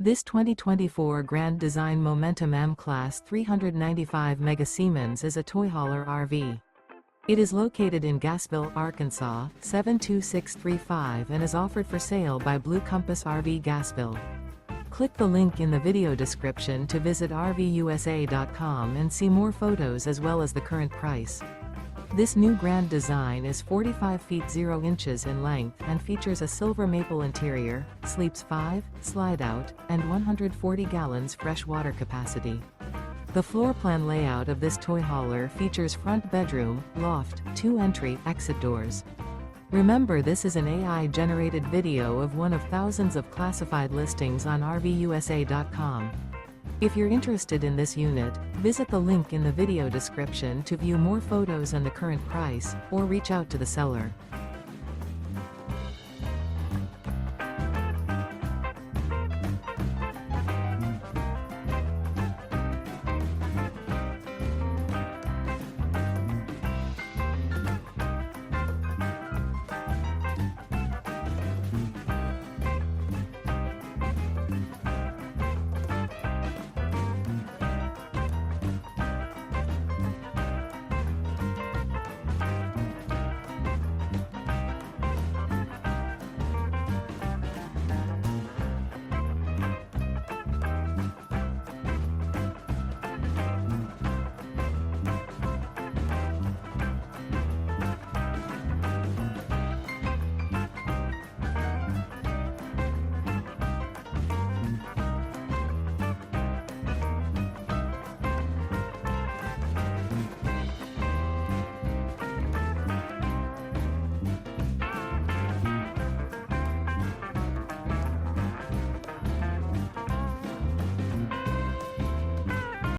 This 2024 Grand Design Momentum M-Class 395 Mega Siemens is a toy hauler RV. It is located in Gassville, Arkansas, 72635 and is offered for sale by Blue Compass RV Gassville. Click the link in the video description to visit RVUSA.com and see more photos as well as the current price. This new grand design is 45 feet 0 inches in length and features a silver maple interior, sleeps 5, slide-out, and 140 gallons fresh water capacity. The floor plan layout of this toy hauler features front bedroom, loft, 2 entry, exit doors. Remember, this is an AI-generated video of one of thousands of classified listings on RVUSA.com. If you're interested in this unit, visit the link in the video description to view more photos and the current price, or reach out to the seller.